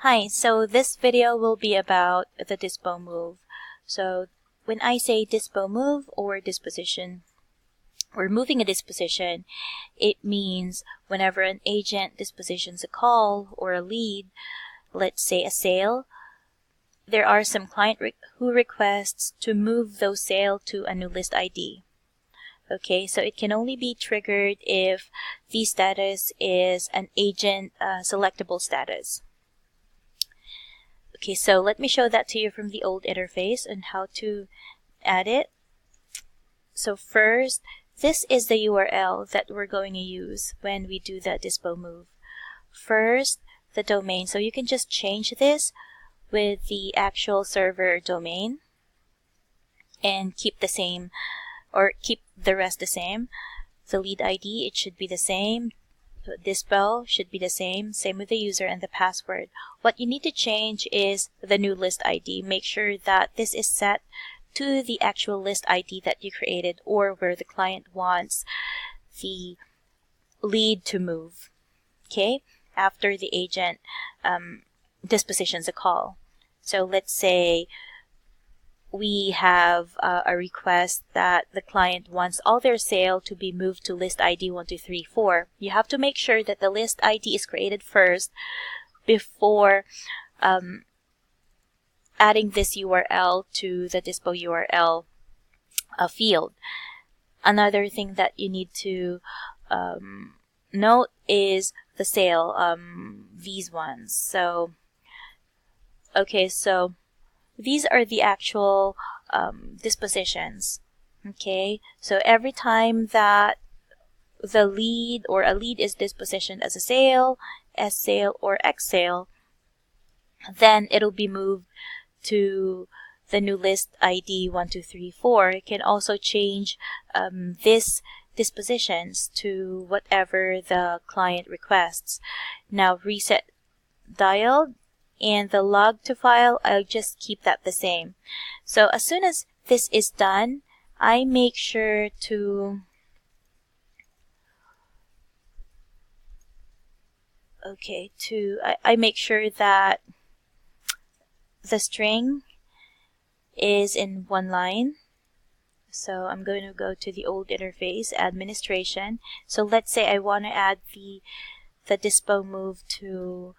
Hi, so this video will be about the dispo move. So when I say dispo move or disposition, or moving a disposition, it means whenever an agent dispositions a call or a lead, let's say a sale, there are some client who requests to move those sale to a new list ID. Okay, so it can only be triggered if the status is an agent selectable status. Okay, so let me show that to you from the old interface and how to add it. So first, this is the URL that we're going to use when we do the dispo move. First, the domain. So you can just change this with the actual server domain and keep the same, or keep the rest the same. The lead ID, it should be the same. Dispo should be the same with the user and the password. What you need to change is the new list ID. Make sure that this is set to the actual list ID that you created or where the client wants the lead to move. Okay, after the agent dispositions a call. So let's say we have a request that the client wants all their sale to be moved to list ID 1234. You have to make sure that the list ID is created first before adding this URL to the dispo URL field. Another thing that you need to note is the sale, these ones. So, okay, so these are the actual dispositions. Okay, so every time that the lead or a lead is dispositioned as a sale, S sale, or X sale, then it'll be moved to the new list ID 1234. You can also change this dispositions to whatever the client requests. Now reset dialed, and the log to file, I'll just keep that the same. So as soon as this is done, I make sure to I make sure that the string is in one line. So I'm going to go to the old interface, administration. So let's say I want to add the dispo move to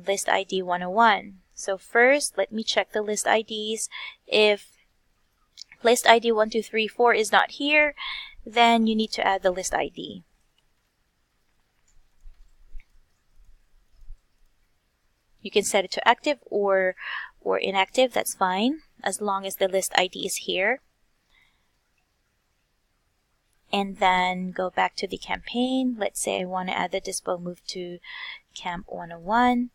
list ID 101. So first, let me check the list IDs. If list ID 1234 is not here, then you need to add the list ID. You can set it to active or inactive, that's fine, as long as the list ID is here. And then go back to the campaign. Let's say I want to add the dispo move to Camp 101.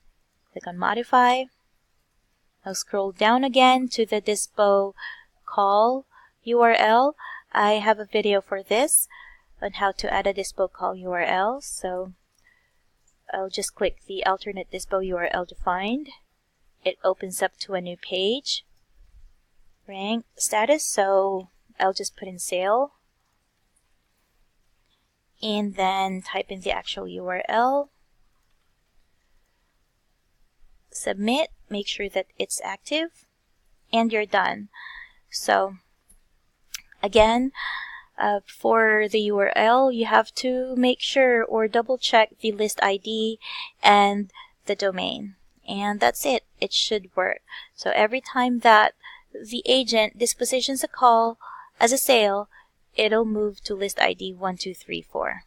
Click on Modify. I'll scroll down again to the dispo call URL. I have a video for this on how to add a dispo call URL. So I'll just click the alternate dispo URL to find. It opens up to a new page. Rank status, so I'll just put in sale. And then type in the actual URL. Submit, make sure that it's active, and you're done. So again, for the URL, you have to make sure or double check the list ID and the domain. And that's it. It should work. So every time that the agent dispositions a call as a sale, it'll move to list ID 1234.